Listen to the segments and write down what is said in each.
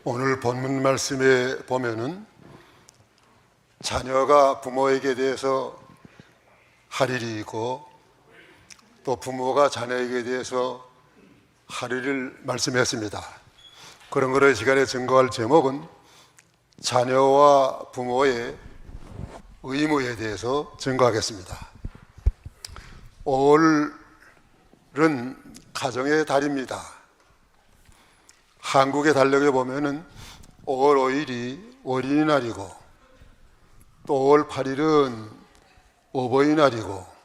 오늘 본문 말씀에 보면은 자녀가 부모에게 대해서 할 일이 있고 또 부모가 자녀에게 대해서 할 일을 말씀했습니다. 그런 것을 이 시간에 증거할 제목은 자녀와 부모의 의무에 대해서 증거하겠습니다. 5월은 가정의 달입니다. 한국의 달력에 보면은 5월 5일이 어린이날이고 또 5월 8일은 어버이날이고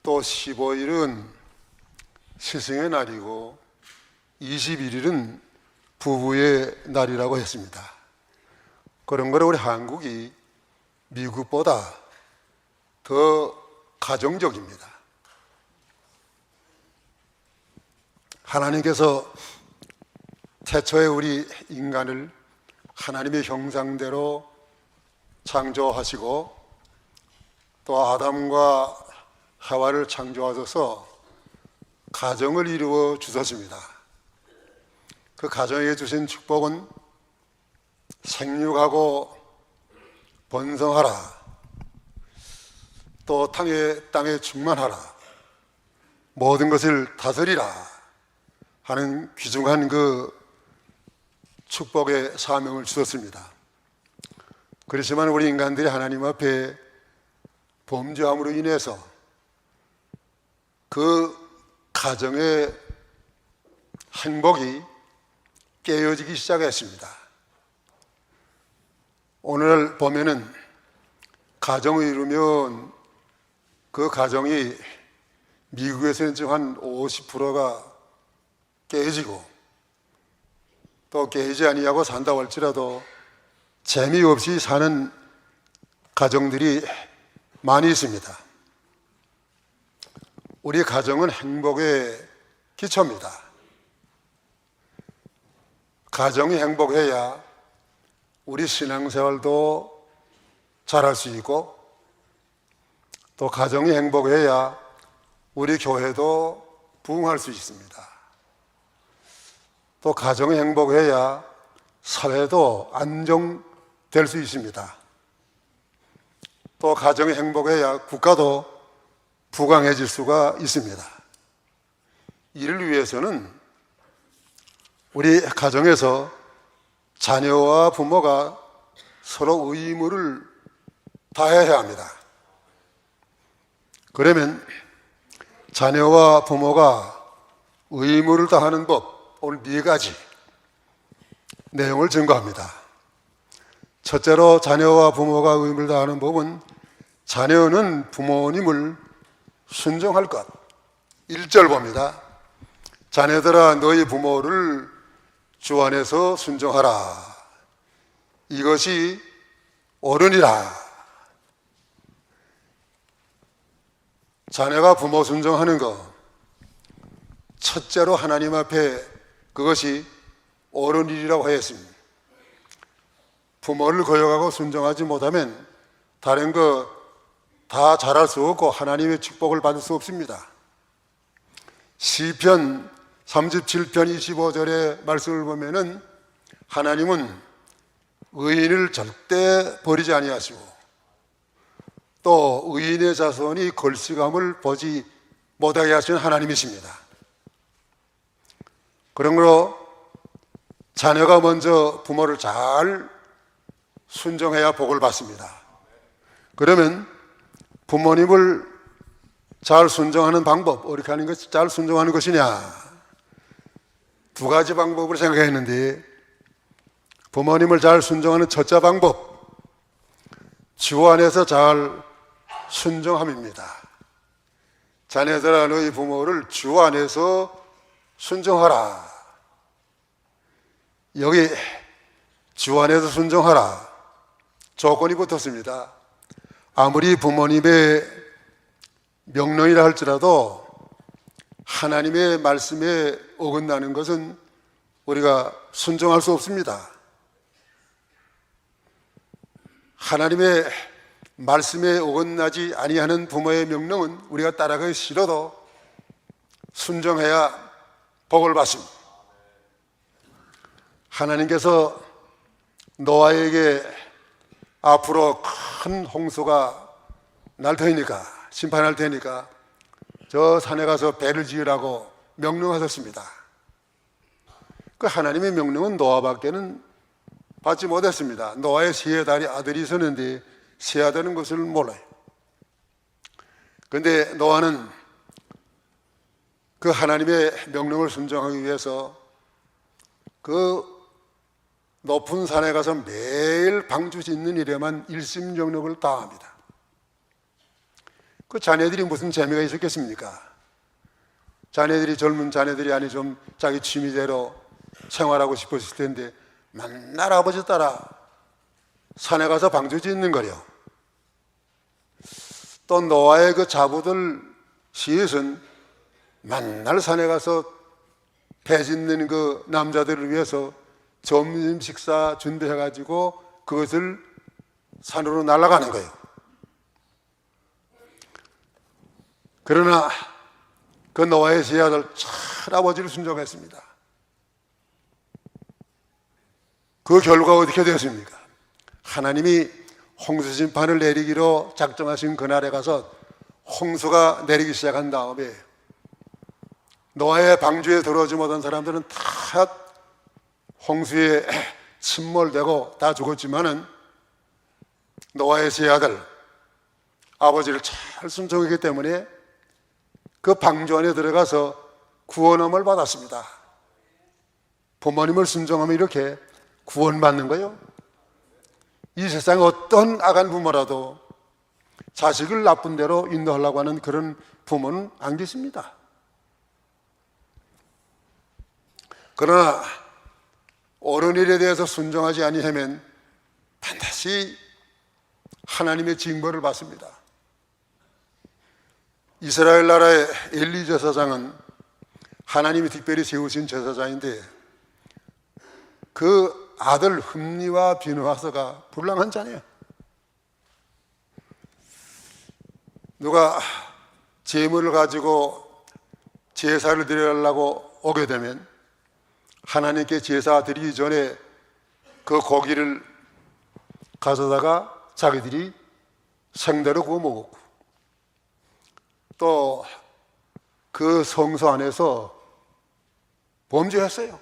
또 15일은 스승의 날이고 21일은 부부의 날이라고 했습니다. 그런 거를 우리 한국이 미국보다 더 가정적입니다. 하나님께서 태초에 우리 인간을 하나님의 형상대로 창조하시고 또 아담과 하와를 창조하셔서 가정을 이루어 주셨습니다. 그 가정에게 주신 축복은 생육하고 번성하라, 또 땅에 충만하라, 모든 것을 다스리라 하는 귀중한 그 축복의 사명을 주셨습니다. 그렇지만 우리 인간들이 하나님 앞에 범죄함으로 인해서 그 가정의 행복이 깨어지기 시작했습니다. 오늘 보면은 가정을 이루면 그 가정이 미국에서는 지금 한 50%가 깨지고 또 깨지 아니하고 산다고 할지라도 재미없이 사는 가정들이 많이 있습니다. 우리 가정은 행복의 기초입니다. 가정이 행복해야 우리 신앙생활도 잘할 수 있고 또 가정이 행복해야 우리 교회도 부흥할 수 있습니다. 또 가정이 행복해야 사회도 안정될 수 있습니다. 또 가정이 행복해야 국가도 부강해질 수가 있습니다. 이를 위해서는 우리 가정에서 자녀와 부모가 서로 의무를 다해야 합니다. 그러면 자녀와 부모가 의무를 다하는 법, 오늘 4가지 내용을 증거합니다. 첫째로 자녀와 부모가 의무를 다하는 법은 자녀는 부모님을 순종할 것. 1절 봅니다. 자녀들아 너희 부모를 주 안에서 순종하라. 이것이 옳으니라. 자녀가 부모 순종하는 것, 첫째로 하나님 앞에 그것이 옳은 일이라고 하였습니다. 부모를 거역하고 순종하지 못하면 다른 거 다 잘할 수 없고 하나님의 축복을 받을 수 없습니다. 시편 37편 25절의 말씀을 보면은 하나님은 의인을 절대 버리지 아니하시고 또 의인의 자손이 걸시감을 보지 못하게 하시는 하나님이십니다. 그러므로 자녀가 먼저 부모를 잘 순종해야 복을 받습니다. 그러면 부모님을 잘 순종하는 방법, 어떻게 하는 것이 잘 순종하는 것이냐? 2가지 방법으로 생각했는데 부모님을 잘 순종하는 첫째 방법, 주 안에서 잘 순종함입니다. 자녀들아 너희 부모를 주 안에서 순종하라. 여기 주 안에서 순종하라 조건이 붙었습니다. 아무리 부모님의 명령이라 할지라도 하나님의 말씀에 어긋나는 것은 우리가 순종할 수 없습니다. 하나님의 말씀에 어긋나지 아니하는 부모의 명령은 우리가 따라가기 싫어도 순종해야 복을 받습니다. 하나님께서 노아에게 앞으로 큰 홍수가 날 테니까, 심판할 테니까 저 산에 가서 배를 지으라고 명령하셨습니다. 그 하나님의 명령은 노아밖에는 받지 못했습니다. 노아의 세 아들이 있었는데 세 아들은 것을 몰라요. 그런데 노아는 그 하나님의 명령을 순종하기 위해서 그 높은 산에 가서 매일 방주 짓는 일에만 일심정력을 다합니다. 그 자녀들이 무슨 재미가 있었겠습니까? 자녀들이 젊은 자녀들이 아니 좀 자기 취미대로 생활하고 싶었을 텐데 맨날 아버지 따라 산에 가서 방주 짓는 거려. 또 노아의 그 자부들 셋은 맨날 산에 가서 배 짓는 그 남자들을 위해서 점심 식사 준비해가지고 그것을 산으로 날아가는 거예요. 그러나 그 노아의 세 아들 할아버지를 순종했습니다. 그 결과가 어떻게 되었습니까? 하나님이 홍수 심판을 내리기로 작정하신 그날에 가서 홍수가 내리기 시작한 다음에 노아의 방주에 들어오지 못한 사람들은 다 홍수에 침몰되고 다 죽었지만은 노아의 세 아들 아버지를 잘 순종했기 때문에 그 방주 안에 들어가서 구원함을 받았습니다. 부모님을 순종하면 이렇게 구원받는 거예요. 이 세상에 어떤 악한 부모라도 자식을 나쁜 대로 인도하려고 하는 그런 부모는 안 계십니다. 그러나 옳은 일에 대해서 순종하지 아니하면 반드시 하나님의 징벌을 받습니다. 이스라엘 나라의 엘리 제사장은 하나님이 특별히 세우신 제사장인데 그 아들 흠니와 비느하스가 불량한 자네요. 누가 제물을 가지고 제사를 드리려고 오게 되면 하나님께 제사 드리기 전에 그 고기를 가져다가 자기들이 생대로 구워 먹었고 또 그 성소 안에서 범죄했어요.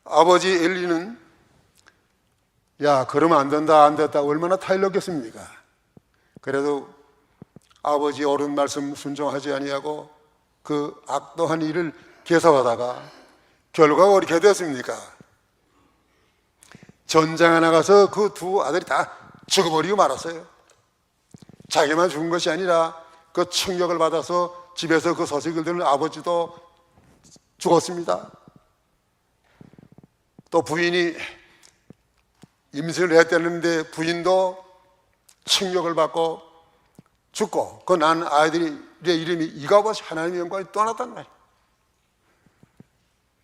아버지 엘리는 야 그러면 안 된다 안 됐다 얼마나 타일렀겠습니까? 그래도 아버지 옳은 말씀 순종하지 아니하고 그 악도한 일을 계속하다가 결과가 어떻게 되었습니까? 전장에 나가서 그 두 아들이 다 죽어버리고 말았어요. 자기만 죽은 것이 아니라 그 충격을 받아서 집에서 그 소식을 듣는 아버지도 죽었습니다. 또 부인이 임신을 했다는데 부인도 충격을 받고 죽고 그 난 아이들의 이름이 이가봇이 하나님의 영광이 떠났단 말이에요.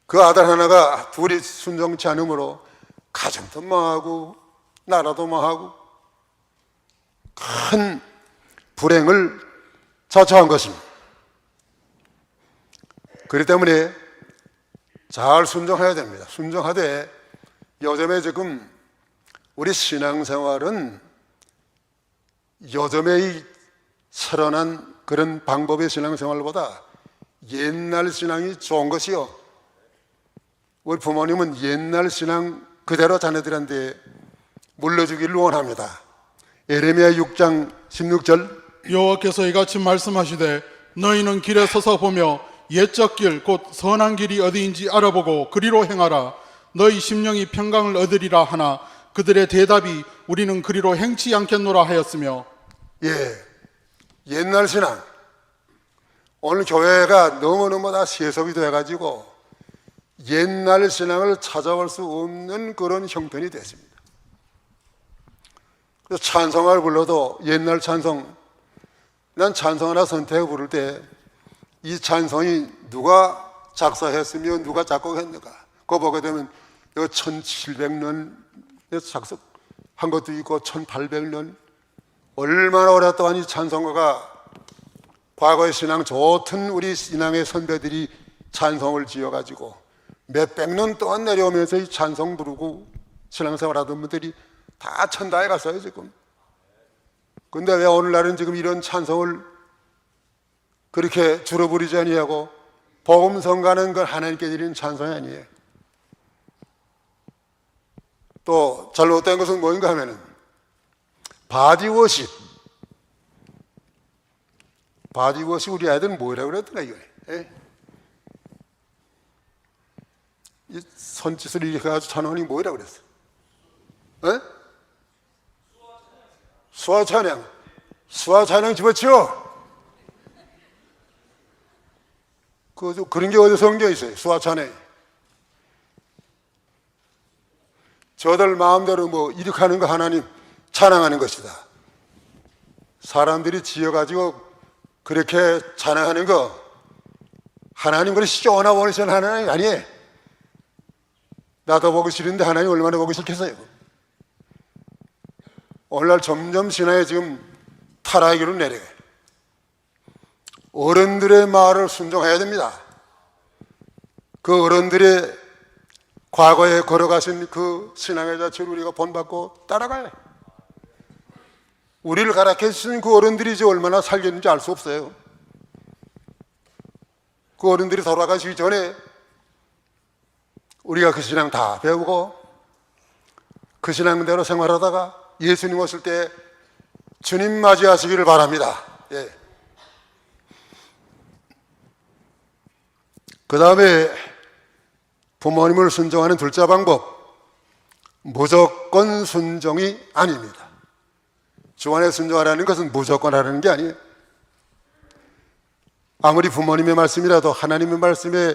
그 아들 하나가 둘이 순종치 않으므로 가정도 망하고 나라도 망하고 큰 불행을 자초한 것입니다. 그렇기 때문에 잘 순종해야 됩니다. 순종하되 요즘에 지금 우리 신앙생활은 요즘의 새로운 그런 방법의 신앙생활보다 옛날 신앙이 좋은 것이요. 우리 부모님은 옛날 신앙 그대로 자녀들한테 물려주기를 원합니다. 예레미야 6장 16절 여호와께서 이같이 말씀하시되 너희는 길에 서서 보며 옛적 길 곧 선한 길이 어디인지 알아보고 그리로 행하라. 너희 심령이 평강을 얻으리라 하나 그들의 대답이 우리는 그리로 행치 않겠노라 하였으며. 옛날 신앙 오늘 교회가 너무너무 다 세속이 돼가지고 옛날 신앙을 찾아볼 수 없는 그런 형편이 됐습니다. 그래서 찬송을 불러도 옛날 찬송, 난 찬송 하나 선택해 부를 때 이 찬송이 누가 작사했으며 누가 작곡했는가 그거 보게 되면 이거 1700년에 작곡한 것도 있고 1800년 얼마나 오랫동안 이 찬송가가 과거의 신앙 좋던 우리 신앙의 선배들이 찬송을 지어가지고 몇백 년 동안 내려오면서 이 찬송 부르고 신앙생활 하던 분들이 다 천당에 갔어요 지금. 근데 왜 오늘날은 지금 이런 찬송을 그렇게 주로 부르지 아니하고 복음성가는 걸 하나님께 드리는 찬송이 아니에요. 또 잘못된 것은 뭐인가 하면은 바디워십 우리 아이들은 뭐라고 그랬더라 이거. 이 손짓을 이렇게 해가지고 찬양이 뭐라고 그랬어? 수화찬양 집어치워. 그런 게 어디 성경에 있어요? 수화찬양. 저들 마음대로 뭐 이렇게 하는 거 하나님 찬양하는 것이다. 사람들이 지어가지고 그렇게 찬양하는 거 하나님 그걸 sio나 원하시는 하나님 아니에요. 나도 보기 싫은데 하나님 얼마나 보기 싫겠어요. 오늘날 점점 신앙에 지금 타락기로 내려가요. 어른들의 말을 순종해야 됩니다. 그 어른들의 과거에 걸어가신 그 신앙의 자체를 우리가 본받고 따라가요. 우리를 가르쳐 주신 그 어른들이 이제 얼마나 살겠는지 알 수 없어요. 그 어른들이 돌아가시기 전에 우리가 그 신앙 다 배우고 그 신앙대로 생활하다가 예수님 오실 때 주님 맞이하시기를 바랍니다. 예. 그 다음에 부모님을 순종하는 둘째 방법, 무조건 순종이 아닙니다. 주 안에 순종하라는 것은 무조건 하라는 게 아니에요. 아무리 부모님의 말씀이라도 하나님의 말씀에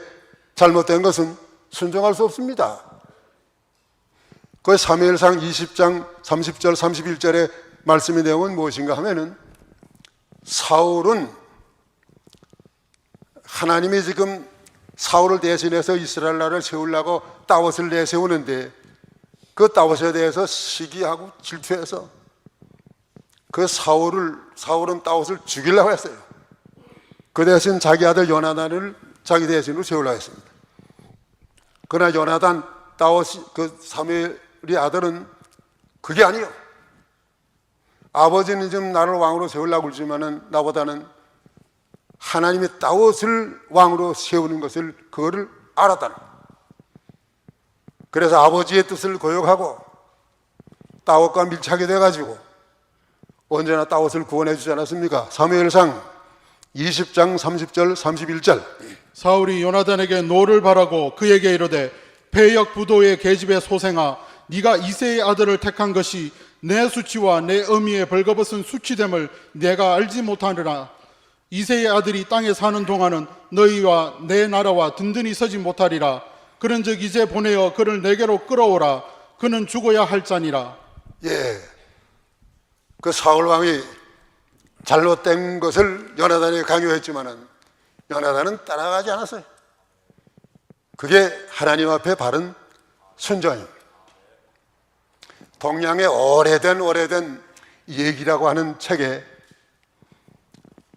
잘못된 것은 순종할 수 없습니다. 그 사무엘상 20장 30절 31절의 말씀의 내용은 무엇인가 하면은 사울은 하나님이 지금 사울을 대신해서 이스라엘 나라를 세우려고 다윗을 내세우는데 그 다윗에 대해서 시기하고 질투해서 그 사울은 다윗을 죽이려고 했어요. 그 대신 자기 아들 요나단을 자기 대신으로 세우려고 했습니다. 그러나 요나단 다윗이 그 사무엘의 아들은 그게 아니에요. 아버지는 지금 나를 왕으로 세우려고 그러지만은 나보다는 하나님이 다윗을 왕으로 세우는 것을 그거를 알았다는 거예요. 그래서 아버지의 뜻을 거역하고 다윗과 밀착이 돼가지고 언제나 다윗을 구원해 주지 않았습니까? 사무엘상 20장 30절 31절. 사울이 요나단에게 노를 바라고 그에게 이르되 배역 부도의 계집의 소생아 네가 이새의 아들을 택한 것이 내 수치와 내 어미의 벌거벗은 수치됨을 내가 알지 못하느라 이새의 아들이 땅에 사는 동안은 너희와 내 나라와 든든히 서지 못하리라. 그런즉 이제 보내어 그를 내게로 끌어오라. 그는 죽어야 할 자니라. 예, 그 사울 왕이 잘못된 것을 요나단에게 강요했지만은 요나단은 따라가지 않았어요. 그게 하나님 앞에 바른 순종입니다. 동양의 오래된 얘기라고 하는 책에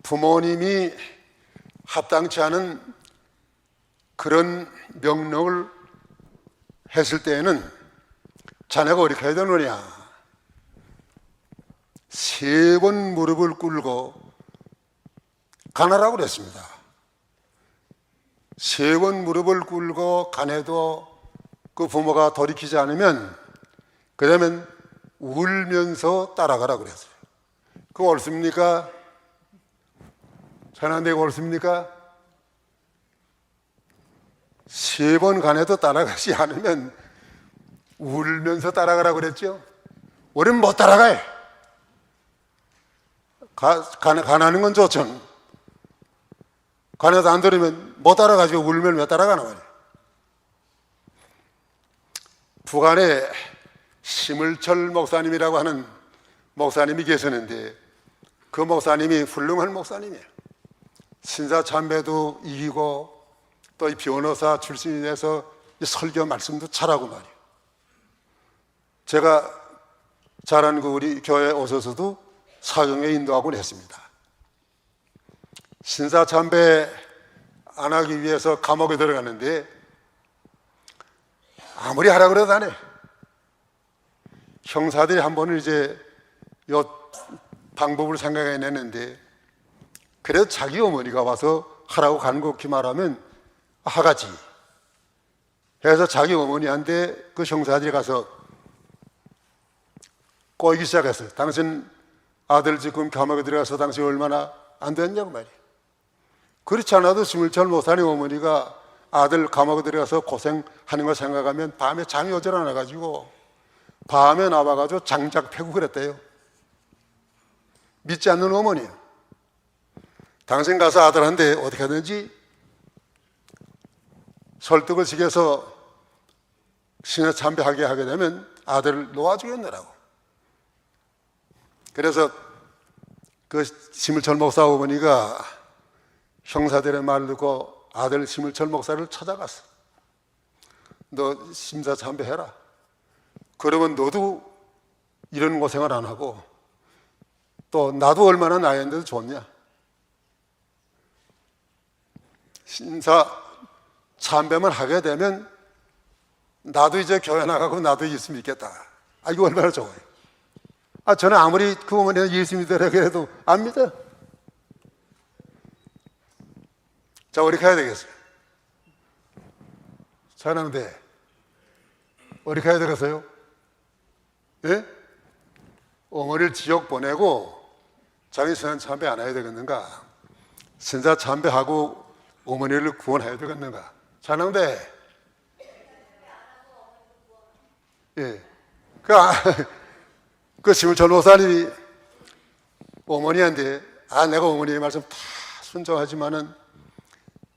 부모님이 합당치 않은 그런 명령을 했을 때에는 자네가 어떻게 해야 되느냐, 3번 무릎을 꿇고 가나라고 그랬습니다. 3번 무릎을 꿇고 가내도 그 부모가 돌이키지 않으면 그러면 울면서 따라가라고 그랬어요. 그거 옳습니까? 자네가 옳습니까? 3번 가내도 따라가지 않으면 울면서 따라가라고 그랬죠. 우리는 못 따라가요. 가나는 건 좋죠. 가나도 안 들으면 못 따라가지고 울면 왜 따라가나 말이에요. 북한에 심을철 목사님이라고 하는 목사님이 계셨는데 그 목사님이 훌륭한 목사님이에요. 신사참배도 이기고 또 이 변호사 출신이 돼서 이 설교 말씀도 잘하고 말이에요. 제가 잘하는 그 우리 교회에 오셔서도 사경에 인도하곤 했습니다. 신사참배 안 하기 위해서 감옥에 들어갔는데 아무리 하라 그래도 안 해. 형사들이 한 번은 이제 요 방법을 생각해냈는데, 그래도 자기 어머니가 와서 하라고 간곡히 말하면 하가지 해서 자기 어머니한테 그 형사들이 가서 꼬이기 시작했어요. 당신 아들 지금 감옥에 들어가서 당신 얼마나 안 됐냐고 말이에요. 그렇지 않아도 심을철 목사님 어머니가 아들 감옥에 들어가서 고생하는 걸 생각하면 밤에 잠이 오질 않아가지고 밤에 나와가지고 장작 패고 그랬대요. 믿지 않는 어머니예요. 당신 가서 아들한테 어떻게 하든지 설득을 시켜서 신의 참배하게 하게 되면 아들을 놓아주겠느라고. 그래서 그 심을철 목사 어머니가 형사들의 말을 듣고 아들 심을철 목사를 찾아갔어. 너 심사 참배해라. 그러면 너도 이런 고생을 안 하고 또 나도 얼마나 나이인데도 좋냐. 심사 참배만 하게 되면 나도 이제 교회 나가고 나도 예수 믿겠다. 아, 이거 얼마나 좋아요. 아, 저는 아무리 그 어머니는 예수 믿으라 그래도 안 믿어요. 자, 어디 가야 되겠어요? 사랑대 어디 가야 되겠어요? 예? 어머니를 지옥 보내고 자기 신앙 참배 안 해야 되겠는가? 신사 참배하고 어머니를 구원해야 되겠는가? 사랑대 예. 그 심을철 목사님이 어머니한테 내가 어머니의 말씀 다 순종하지만은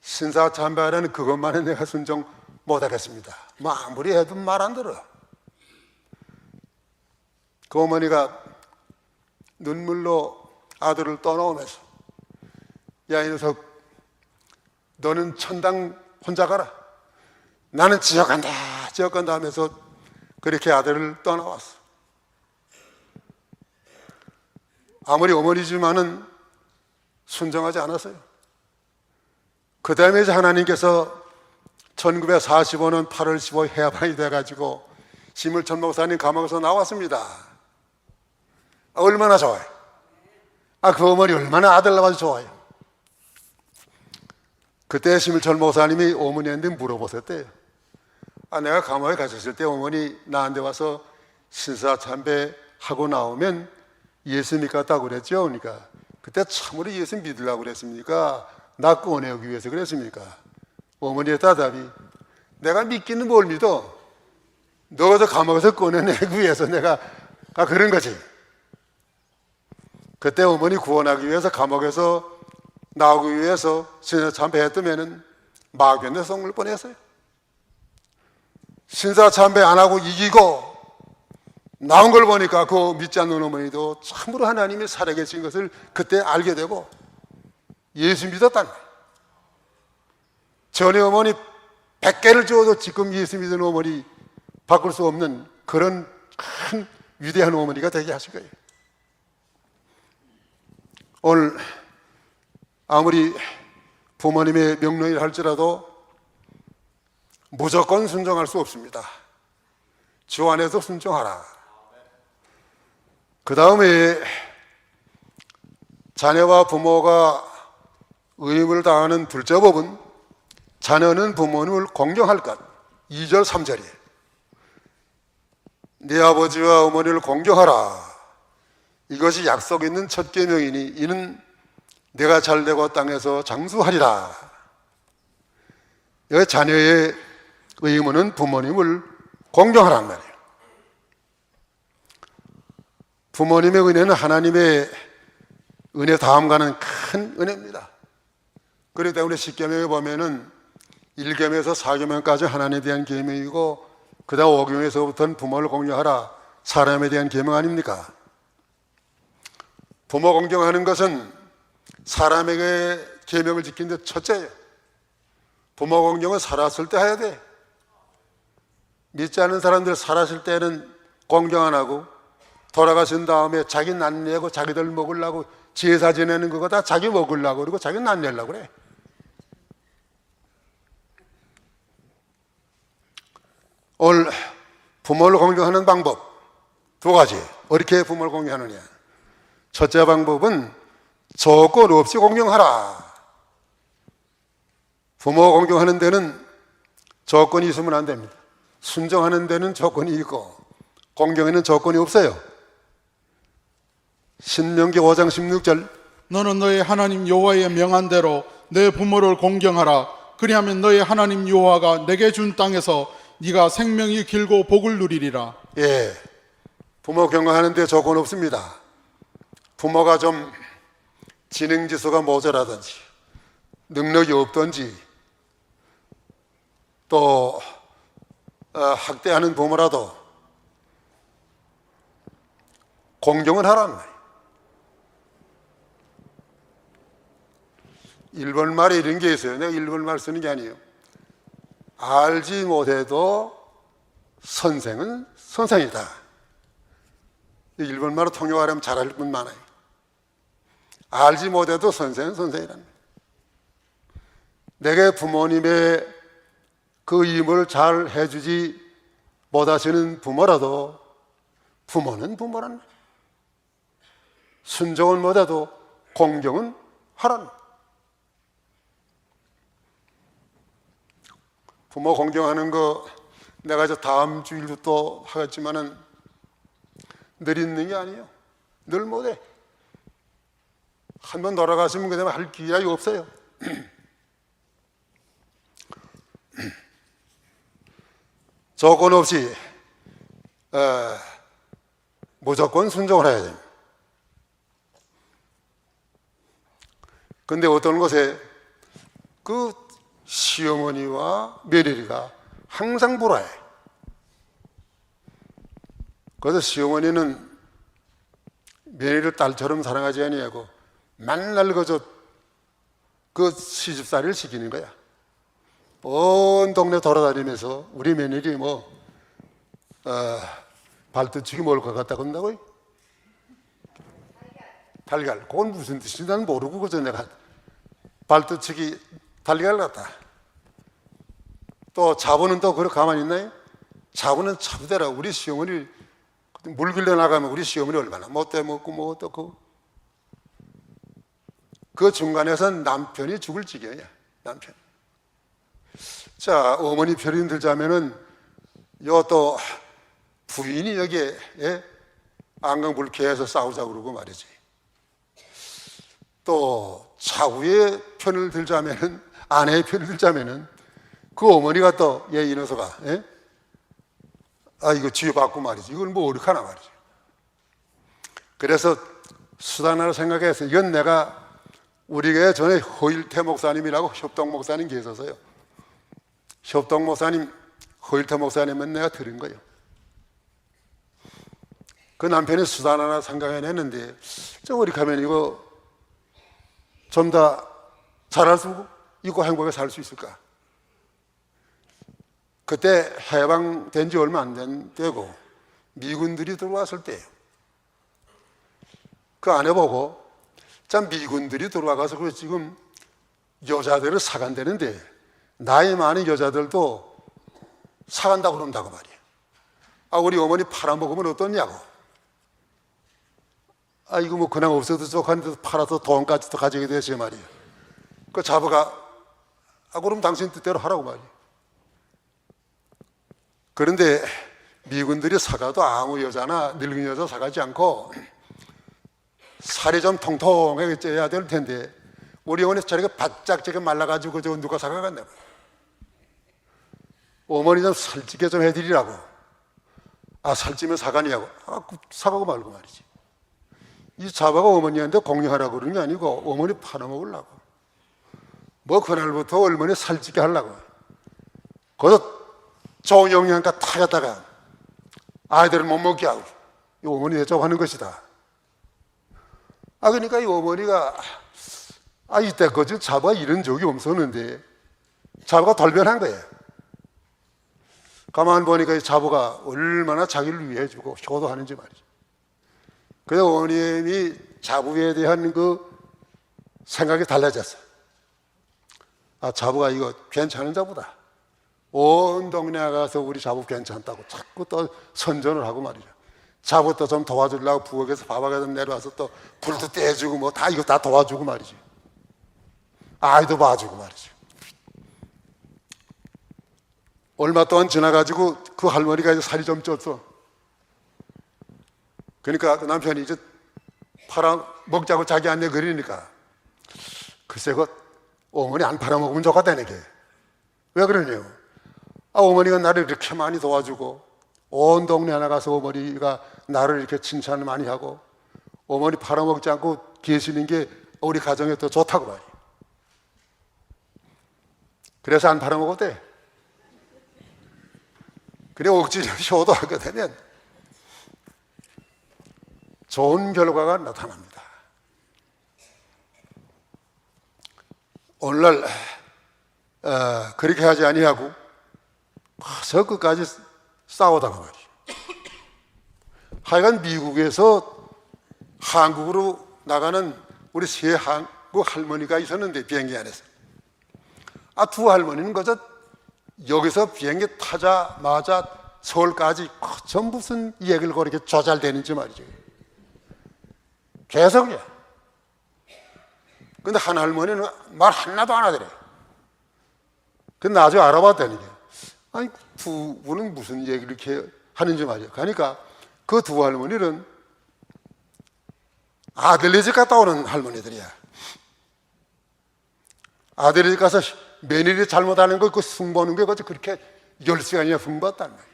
신사 참배하라는 그것만은 내가 순종 못하겠습니다. 뭐 아무리 해도 말 안 들어. 그 어머니가 눈물로 아들을 떠나오면서 야, 이 녀석 너는 천당 혼자 가라. 나는 지옥 간다 지옥 간다 하면서 그렇게 아들을 떠나왔어. 아무리 어머니지만은 순종하지 않았어요. 그 다음에 이제 하나님께서 1945년 8월 15일 해화반이 돼가지고 심을철 목사님 감옥에서 나왔습니다. 얼마나 좋아요. 그 어머니 얼마나 아들 나와서 좋아요. 그때 심을철 목사님이 어머니한테 물어보셨대요. 내가 감옥에 갇혔을 때 어머니 나한테 와서 신사 참배하고 나오면 예수 믿겠다고 그랬죠. 그러니까 그때 참으로 예수 믿으려고 그랬습니까? 나 꺼내기 위해서 그랬습니까? 어머니의 대답이 내가 믿기는 뭘 믿어? 너가 저 감옥에서 꺼내내기 위해서 내가 그런 거지. 그때 어머니 구원하기 위해서 감옥에서 나오기 위해서 신사 참배했다면은 마귀한테 속물 뻔했어요. 신사 참배 안 하고 이기고 나온 걸 보니까 그 믿지 않는 어머니도 참으로 하나님이 살아계신 것을 그때 알게 되고 예수 믿었다는 거예요. 전에 어머니 100개를 줘도 지금 예수 믿는 어머니 바꿀 수 없는 그런 큰 위대한 어머니가 되게 하실 거예요. 오늘 아무리 부모님의 명령을 할지라도 무조건 순종할 수 없습니다. 주 안에서 순종하라. 그 다음에 자녀와 부모가 의무를 다하는 둘째 법은 자녀는 부모님을 공경할 것. 2절 3절이에요. 네 아버지와 어머니를 공경하라. 이것이 약속 있는 첫 계명이니 이는 내가 잘되고 땅에서 장수하리라. 여기 자녀의 의무는 부모님을 공경하란 말이에요. 부모님의 은혜는 하나님의 은혜 다음과는 큰 은혜입니다. 그렇기 때문에 10계명에 보면은 1계명에서 4계명까지 하나님에 대한 계명이고 그 다음 5계명에서부터는 부모를 공경하라. 사람에 대한 계명 아닙니까? 부모 공경하는 것은 사람에게 계명을 지키는 데 첫째예요. 부모 공경은 살았을 때 해야 돼. 믿지 않는 사람들 살았을 때는 공경 안 하고 돌아가신 다음에 자기 낫내고 자기들 먹으려고 제사 지내는 그거 다 자기 먹으려고 그리고 자기 낫내려고 그래. 오늘 부모를 공경하는 방법 두 가지. 어떻게 부모를 공경하느냐? 첫째 방법은 조건 없이 공경하라. 부모 공경하는 데는 조건이 있으면 안 됩니다. 순종하는 데는 조건이 있고 공경에는 조건이 없어요. 신명기 5장 16절 너는 너의 하나님 여호와의 명한 대로 내 부모를 공경하라. 그리하면 너의 하나님 여호와가 내게 준 땅에서 네가 생명이 길고 복을 누리리라. 예, 부모 경영하는 데 조건 없습니다. 부모가 좀 지능지수가 모자라든지 능력이 없든지 또 학대하는 부모라도 공경을 하란 말이에요. 일본말에 이런 게 있어요. 내가 일본말 쓰는 게 아니에요. 알지 못해도 선생은 선생이다. 일본말로 통역하려면 잘할 분 많아요. 알지 못해도 선생은 선생이란 말이에요. 내게 부모님의 그 임무를 잘 해주지 못하시는 부모라도 부모는 부모란 말이에요. 순종은 못해도 공경은 하란 말이에요. 부모 공경하는 거 내가 이제 다음 주일도 또 하겠지만은 늘 있는 게 아니에요. 늘 못해. 한번 돌아가시면 그 다음에 할 기회가 없어요. 조건 없이 무조건 순종을 해야 됩니다. 근데 어떤 곳에 그 시어머니와 며느리가 항상 불화해. 그래서 시어머니는 며느리를 딸처럼 사랑하지 아니하고 맨날 그 시집살이를 시키는 거야. 온 동네 돌아다니면서 우리 며느리 발뜨치기 먹을 것 같다고 한다고요? 달걀. 그건 무슨 뜻인지 난 모르고 그저 내가 발뜨치기 달걀 같다. 또 자부는 또 그렇게 가만히 있나요? 자부는 자부대로 우리 시어머니 물 길러 나가면 우리 시어머니 얼마나 못돼 먹고 뭐 어떻고 그 중간에선 남편이 죽을 지경이야. 남편. 자, 어머니 편이 들자면은 요 또 부인이 여기에 안강불쾌해서 싸우자고 그러고 말이지. 또 차후의 편을 들자면은 아내의 편을 들자면은 그 어머니가 또 얘 이 녀석아 이거 지어받고 말이지. 이걸 뭐 어떻게 하나 말이지. 그래서 수단 하나 생각해서 이건 내가 우리 교회 전에 허일태 목사님이라고 협동 목사님 계셔서요. 협동 목사님 허일태 목사님은 내가 들은 거예요. 그 남편이 수단 하나 생각해냈는데 저 어떻게 하면 이거 좀 더 잘할 수 있고 행복하게 살 수 있을까? 그때 해방된 지 얼마 안 된 때고 미군들이 들어왔을 때예요. 그 아내 보고 참 미군들이 들어와가서 그 지금 여자들을 사간다는데 나이 많은 여자들도 사간다고 그런다고 말이에요. 우리 어머니 팔아먹으면 어떠냐고. 이거 뭐 그냥 없어도 족한데도 팔아서 돈까지도 가지게 되지 말이에요. 그 자부가 그럼 당신 뜻대로 하라고 말이에요. 그런데 미군들이 사가도 아무 여자나 늙은 여자 사가지 않고 살이 좀 통통하게 쪄야 될 텐데 우리 어머니 저렇게 바짝 저렇게 말라가지고 저 누가 사가겠나 봐요. 어머니 좀 살찌게 좀 해드리라고. 살찌면 사가냐고. 사가고 말고 말이지. 이 자바가 어머니한테 공유하라고 그러는 게 아니고 어머니 팔아먹으려고. 뭐 그날부터 어머니 살찌게 하려고. 거기서 좋은 영양가 다 갖다가 아이들을 못 먹게 하고 이 어머니 대접 하는 것이다. 그러니까 이 어머니가 이때까지 자바가 이런 적이 없었는데 자바가 돌변한 거예요. 가만 보니까 이 자부가 얼마나 자기를 위해 주고 효도하는지 말이죠. 그래서 어머님이 자부에 대한 그 생각이 달라졌어요. 자부가 이거 괜찮은 자부다. 온 동네 가서 우리 자부 괜찮다고 자꾸 또 선전을 하고 말이죠. 자부 또 좀 도와주려고 부엌에서 밥하게 좀 내려와서 또 불도 떼주고 뭐 다 이거 다 도와주고 말이죠. 아이도 봐주고 말이죠. 얼마 동안 지나가지고 그 할머니가 이제 살이 좀 쪘어. 그러니까 그 남편이 이제 팔아먹자고 자기 안내 그리니까 글쎄 그 어머니 안 팔아먹으면 좋겠다는 게. 왜 그러냐요? 어머니가 나를 이렇게 많이 도와주고 온 동네 나가서 어머니가 나를 이렇게 칭찬을 많이 하고 어머니 팔아먹지 않고 계시는 게 우리 가정에 더 좋다고 말이에요. 그래서 안 팔아먹었대. 그래 억지로 효도하게 되면 좋은 결과가 나타납니다. 오늘날 그렇게 하지 아니하고 저 끝까지 싸우다가 말이죠. 하여간 미국에서 한국으로 나가는 우리 세 한국 할머니가 있었는데 비행기 안에서 두 할머니는 그저 여기서 비행기 타자마자 서울까지 전 무슨 얘기를 그렇게 조잘대는지 말이죠. 계속이야. 근데 한 할머니는 말 하나도 안 하더래. 근데 나중에 알아봤다니. 아니, 두 분은 무슨 얘기를 이렇게 하는지 말이야. 그러니까 그 두 할머니는 아들네 집 갔다 오는 할머니들이야. 아들네 집 가서 며느리 잘못하는 거 그 흉보는 게 그렇게 10시간이나 흉봤단 말이야.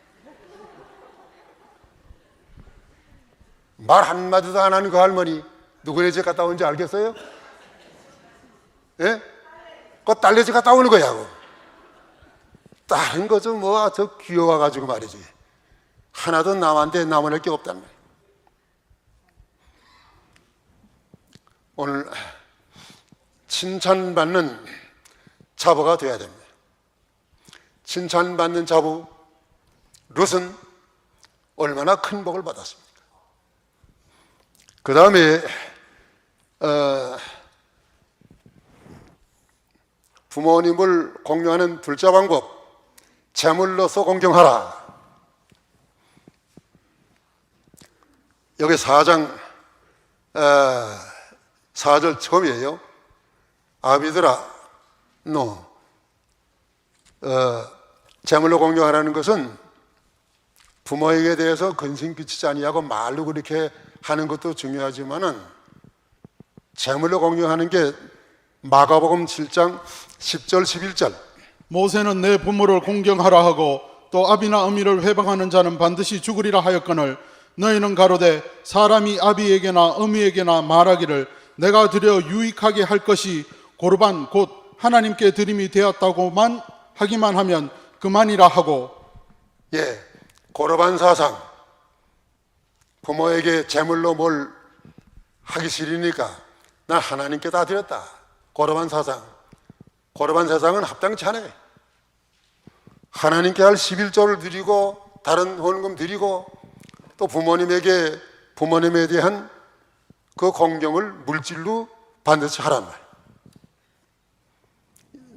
말 한마디도 안 하는 그 할머니 누구네 집 갔다 온지 알겠어요? 예? 그 딸네 집 갔다 오는 거야. 다른 거 좀 뭐 저 귀여워가지고 말이지 하나도 남한테 남을 게 없단 말이야. 오늘 칭찬받는 자부가 돼야 됩니다. 칭찬받는 자부 롯은 얼마나 큰 복을 받았습니까? 그 다음에 부모님을 공경하는 둘째 방법, 제물로서 공경하라. 여기 4장 4절 처음이에요. 아비들아, 너 제물로 공경하라는 것은 부모에게 대해서 근심 끼치지 아니하고 말로 그렇게 하는 것도 중요하지만은 제물로 공경하는 게 마가복음 7장 10절 11절 모세는 내 부모를 공경하라 하고 또 아비나 어미를 회방하는 자는 반드시 죽으리라 하였거늘 너희는 가로되 사람이 아비에게나 어미에게나 말하기를 내가 드려 유익하게 할 것이 고르반 곧 하나님께 드림이 되었다고만 하기만 하면 그만이라 하고. 예, 고르반 사상, 부모에게 제물로 뭘 하기 싫으니까 난 하나님께 다 드렸다. 고르반 사상, 고르반 사상은 합당치 않아요. 하나님께 할 11조를 드리고 다른 헌금 드리고 또 부모님에 대한 그 공경을 물질로 반드시 하란 말.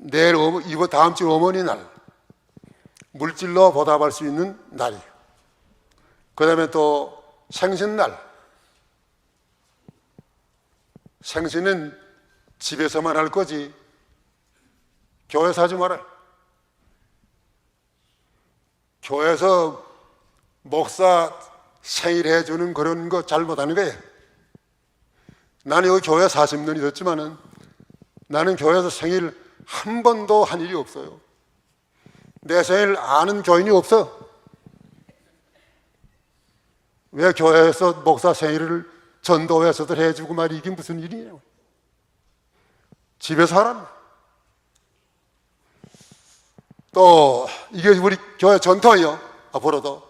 내일 다음 주 어머니 날 물질로 보답할 수 있는 날이에요. 그 다음에 또 생신날. 생신은 집에서만 할 거지 교회에서 하지 말아요. 교회에서 목사 생일 해주는 그런 거 잘못하는 거예요. 나는 여기 교회 40년이 됐지만은 나는 교회에서 생일 한 번도 한 일이 없어요. 내 생일 아는 교인이 없어. 왜 교회에서 목사 생일을 전도회에서도 해주고 말이 이게 무슨 일이냐고. 집에서 하란. 또 이게 우리 교회 전통이요. 앞으로도.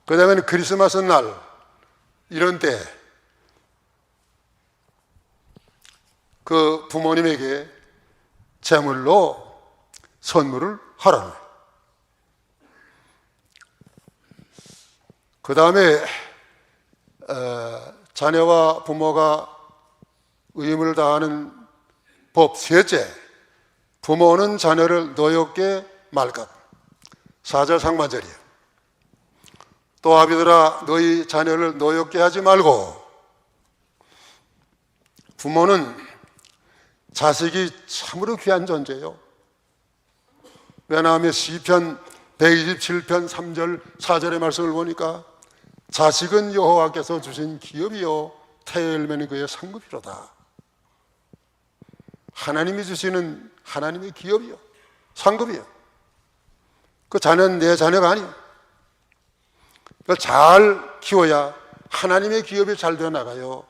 그 다음에 크리스마스 날 이런 때 그 부모님에게 제물로 선물을 하라. 그 다음에 자녀와 부모가 의무를 다하는 법 셋째, 부모는 자녀를 노엽게 말것. 4절 상반절이에요. 또 아비들아 너희 자녀를 노엽게 하지 말고. 부모는 자식이 참으로 귀한 존재예요. 왜냐하면 시편 127편 3절 4절의 말씀을 보니까 자식은 여호와께서 주신 기업이요 태에 열매는 그의 상급이로다. 하나님이 주시는 하나님의 기업이요 상급이요. 그 자녀는 내 자녀가 아니에요. 그걸 잘 키워야 하나님의 기업이 잘 되어 나가요.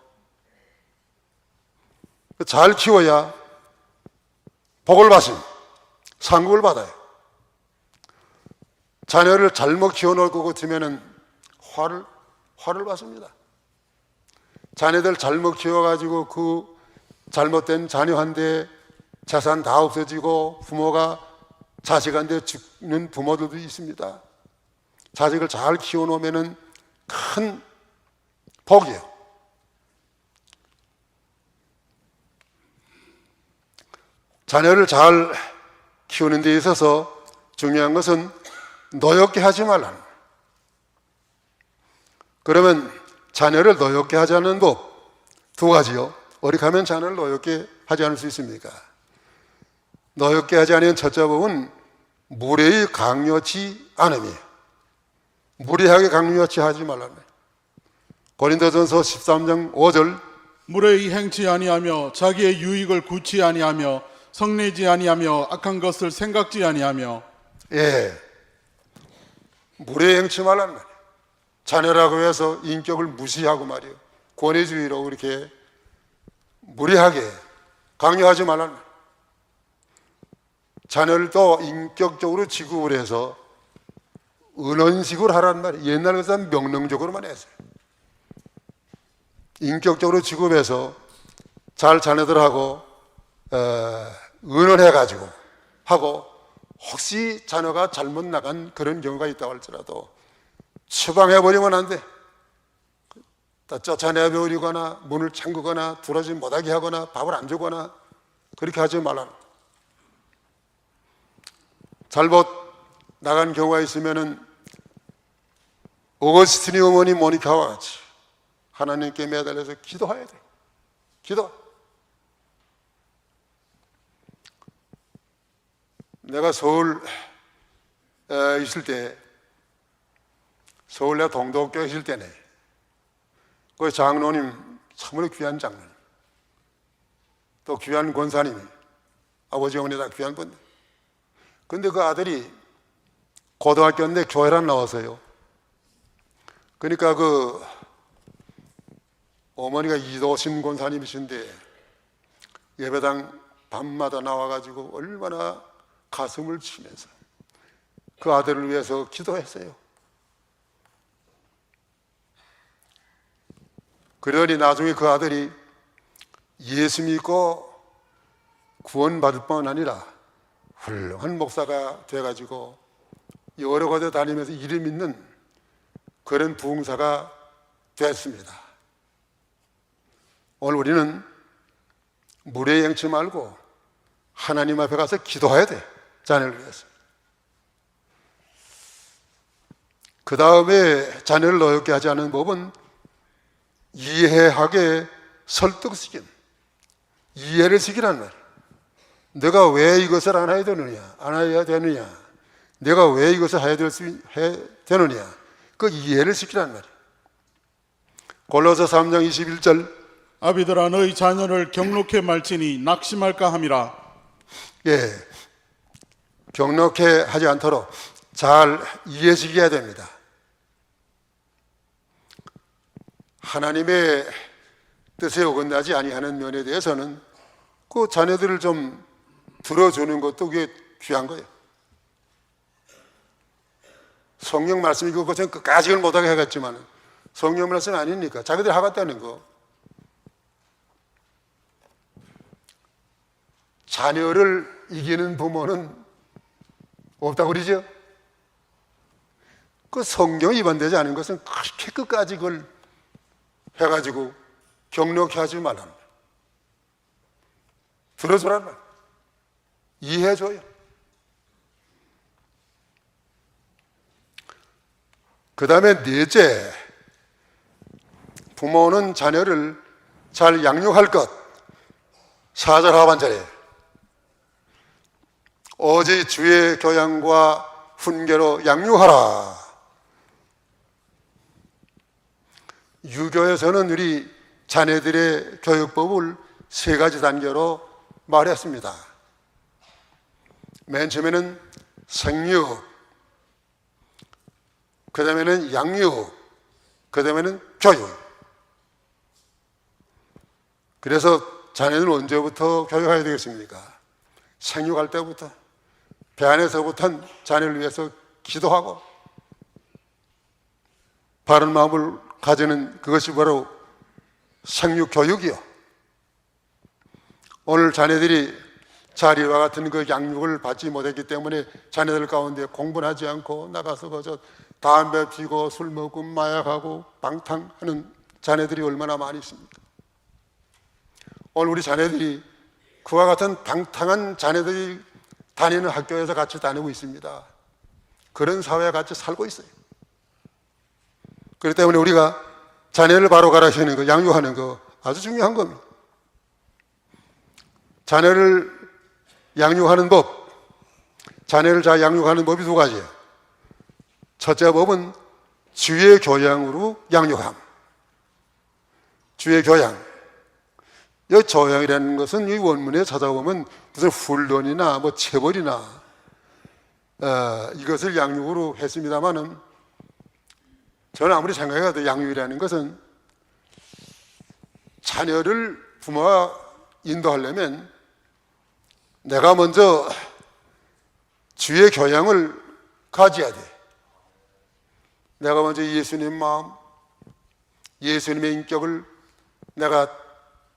잘 키워야 복을 받으신 상급을 받아요. 자녀를 잘못 키워놓을 것 같으면 화를 받습니다. 자녀들 잘못 키워가지고 그 잘못된 자녀한테 재산 다 없어지고 부모가 자식한테 죽는 부모들도 있습니다. 자식을 잘 키워놓으면 큰 복이에요. 자녀를 잘 키우는 데 있어서 중요한 것은 노엽게 하지 말라는 거예요. 그러면 자녀를 노엽게 하지 않는 법 두 가지요. 어떻게 하면 자녀를 노엽게 하지 않을 수 있습니까? 노엽게 하지 않는 첫째 법은 무례히 강요치 않음이에요. 무례하게 강요치 하지 말라는 거예요. 고린도전서 13장 5절 무례히 행치 아니하며 자기의 유익을 구치 아니하며 성내지 아니하며 악한 것을 생각지 아니하며. 예, 무례히 행치 말라는 거예요. 자녀라고 해서 인격을 무시하고 말이에요. 권위주의로 이렇게 무례하게 강요하지 말라는 거예요. 자녀를 또 인격적으로 지급을 해서 은원식으로 하라는 말이에요. 옛날 같으면 명령적으로만 했어요. 인격적으로 지급해서 잘 자녀들하고 의논해가지고 하고 혹시 자녀가 잘못 나간 그런 경우가 있다고 할지라도 처방해버리면 안 돼. 쫓아내버리거나 문을 잠그거나 들어오지 못하게 하거나 밥을 안 주거나 그렇게 하지 말라는 거예요. 잘못 나간 경우가 있으면은 오거스틴이 어머니 모니카와 같이 하나님께 매달려서 기도해야 돼. 기도. 내가 서울 있을 때, 서울 내 동도교회 있을 때네. 그 장로님, 참으로 귀한 장로님. 또 귀한 권사님이, 아버지 어머니 다 귀한 분들. 근데 그 아들이 고등학교인데 교회란 나와서요. 그러니까 그 어머니가 이도심 권사님이신데 예배당 밤마다 나와가지고 얼마나 가슴을 치면서 그 아들을 위해서 기도했어요. 그러니 나중에 그 아들이 예수 믿고 구원받을 뿐 아니라 훌륭한 목사가 돼가지고 여러 곳에 다니면서 이름 있는 그런 부흥사가 됐습니다. 오늘 우리는 무례히 행치 말고 하나님 앞에 가서 기도해야 돼. 자녀를 위해서. 그 다음에 자녀를 노엽게 하지 않는 법은 이해하게 설득시킨, 이해를 시키란 말이에요. 내가 왜 이것을 안 해야 되느냐, 안 해야 되느냐, 내가 왜 이것을 해야 되느냐, 그 이해를 시키란 말이에요. 골로새 3장 21절 아비들아 너희 자녀를 경록해 말지니 낙심할까 함이라. 예, 경록해 하지 않도록 잘 이해시켜야 됩니다. 하나님의 뜻에 어긋나지 아니하는 면에 대해서는 그 자녀들을 좀 들어주는 것도 그게 귀한 거예요. 성경 말씀이 그것은 끝까지는 못하게 하겠지만 성경 말씀은 아니니까 자기들이 하겠다는 거. 자녀를 이기는 부모는 없다고 그러죠? 그 성경 위반되지 않은 것은 그렇게 끝까지 그걸 해가지고 경력해 하지 말라는 거예요. 들어주라는 거예요. 이해해줘요. 그 다음에 넷째, 부모는 자녀를 잘 양육할 것. 4절 하반절에 오직 주의 교양과 훈계로 양육하라. 유교에서는 우리 자녀들의 교육법을 3가지 단계로 말했습니다. 맨 처음에는 생육, 그 다음에는 양육, 그 다음에는 교육. 그래서 자녀는 언제부터 교육해야 되겠습니까? 생육할 때부터, 배 안에서부터 자녀를 위해서 기도하고 바른 마음을 가지는 그것이 바로 생육교육이요. 오늘 자녀들이 자리와 같은 그 양육을 받지 못했기 때문에 자녀들 가운데 공부는 하지 않고 나가서 그저 담배 피고 술 먹고 마약하고 방탕하는 자녀들이 얼마나 많이 있습니까? 오늘 우리 자녀들이 그와 같은 방탕한 자녀들이 다니는 학교에서 같이 다니고 있습니다. 그런 사회에 같이 살고 있어요. 그렇기 때문에 우리가 자녀를 바로 가르치는 거, 양육하는 거 아주 중요한 겁니다. 자녀를 양육하는 법, 자녀를 잘 양육하는 법이 2가지예요. 첫째 법은 주의 교양으로 양육함. 주의 교양. 이 교양이라는 것은 이 원문에 찾아보면 무슨 훈련이나 뭐 체벌이나 이것을 양육으로 했습니다마는 저는 아무리 생각해도 양육이라는 것은 자녀를 부모가 인도하려면 내가 먼저 주의 교양을 가져야 돼. 내가 먼저 예수님 마음, 예수님의 인격을 내가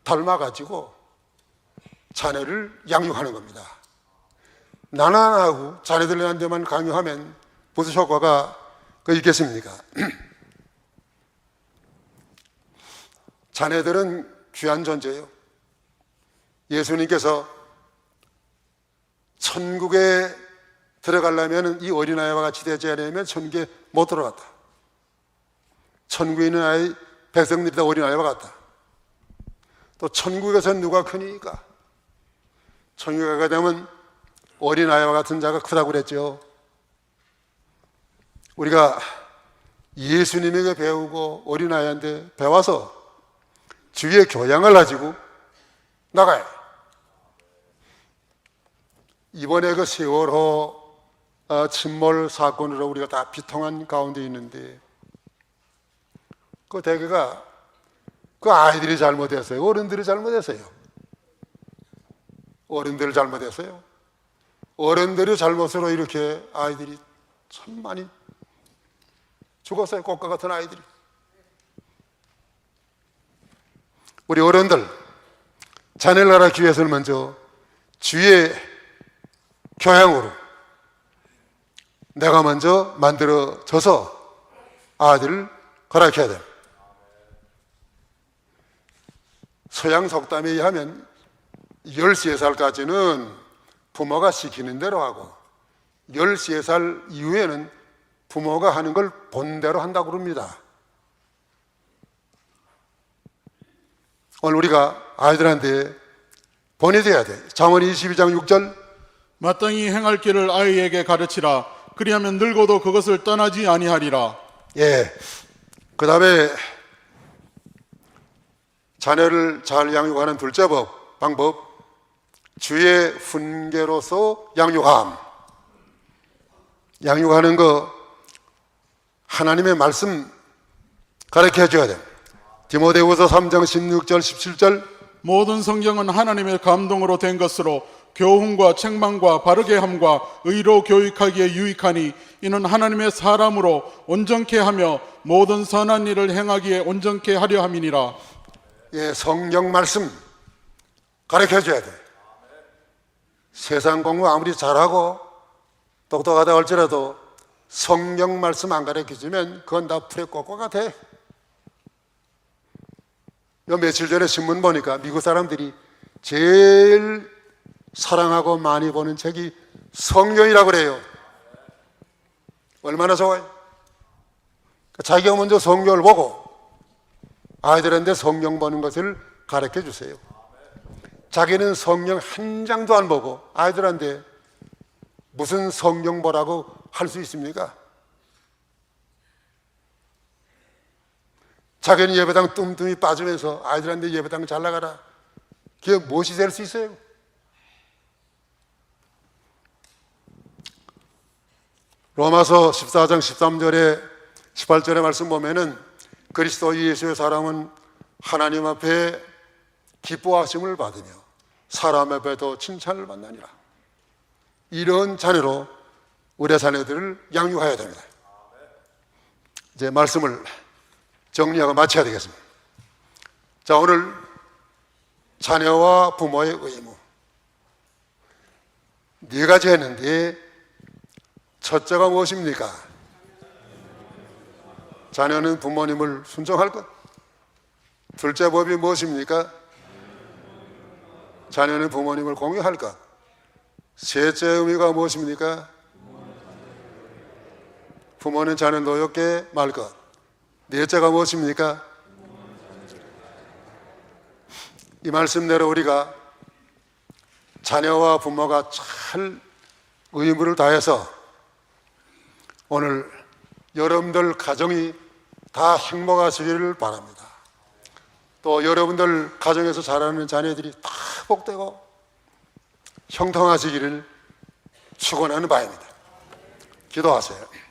닮아가지고 자녀를 양육하는 겁니다. 나는 안 하고 자녀들한테만 강요하면 무슨 효과가 있겠습니까? 자녀들은 귀한 존재예요. 예수님께서 천국에 들어가려면 이 어린아이와 같이 되지 않으면 천국에 못 들어갔다. 천국에 있는 아이, 백성들이 다 어린아이와 같다. 또 천국에서는 누가 크니까? 천국에 가게 되면 어린아이와 같은 자가 크다고 그랬죠. 우리가 예수님에게 배우고 어린아이한테 배워서 주의 교양을 가지고 나가요. 이번에 그 세월호 침몰 사건으로 우리가 다 비통한 가운데 있는데 그 대개가 그 아이들이 잘못했어요? 어른들이 잘못했어요? 어른들이 잘못했어요? 어른들이 잘못으로 이렇게 아이들이 참 많이 죽었어요. 꽃과 같은 아이들이. 우리 어른들 자녀를 가르치기 위해서는 먼저 주의 교양으로 내가 먼저 만들어져서 아들을 가르쳐야 돼요. 서양 속담에 의하면 13살까지는 부모가 시키는 대로 하고 13살 이후에는 부모가 하는 걸 본대로 한다고 그럽니다. 오늘 우리가 아이들한테 보내줘야 돼. 잠언 22장 6절 마땅히 행할 길을 아이에게 가르치라. 그리하면 늙어도 그것을 떠나지 아니하리라. 예. 그 다음에 자녀를 잘 양육하는 둘째 방법 주의 훈계로서 양육함. 양육하는 거 하나님의 말씀 가르쳐 줘야 돼. 디모데후서 3장 16절 17절 모든 성경은 하나님의 감동으로 된 것으로 교훈과 책망과 바르게 함과 의로 교육하기에 유익하니 이는 하나님의 사람으로 온전케 하며 모든 선한 일을 행하기에 온전케 하려 함이니라. 예, 성경 말씀 가르쳐 줘야 돼. 세상 공부 아무리 잘하고 똑똑하다 할지라도 성경 말씀 안 가르쳐 주면 그건 다 풀에 꽂고 같아. 요 며칠 전에 신문 보니까 미국 사람들이 제일 사랑하고 많이 보는 책이 성경이라고 그래요. 얼마나 좋아요. 자기가 먼저 성경을 보고 아이들한테 성경 보는 것을 가르쳐 주세요. 자기는 성경 한 장도 안 보고 아이들한테 무슨 성경 보라고 할 수 있습니까? 자기는 예배당 뚱뚱이 빠지면서 아이들한테 예배당 잘 나가라. 그게 무엇이 될 수 있어요? 로마서 14장 13절에 18절의 말씀 보면은 그리스도 예수의 사랑은 하나님 앞에 기뻐하심을 받으며 사람 앞에도 칭찬을 받느니라. 이런 자녀로 우리 자녀들을 양육해야 됩니다. 이제 말씀을 정리하고 마쳐야 되겠습니다. 자, 오늘 자녀와 부모의 의무 네 가지 했는데 첫째가 무엇입니까? 자녀는 부모님을 순종할 것. 둘째 법이 무엇입니까? 자녀는 부모님을 공유할 것. 셋째 의미가 무엇입니까? 부모는 자녀 노엽게 말 것. 넷째가 무엇입니까? 이 말씀대로 우리가 자녀와 부모가 잘 의무를 다해서 오늘 여러분들 가정이 다 행복하시기를 바랍니다. 또 여러분들 가정에서 자라는 자녀들이 다 복되고 형통하시기를 축원하는 바입니다. 기도하세요.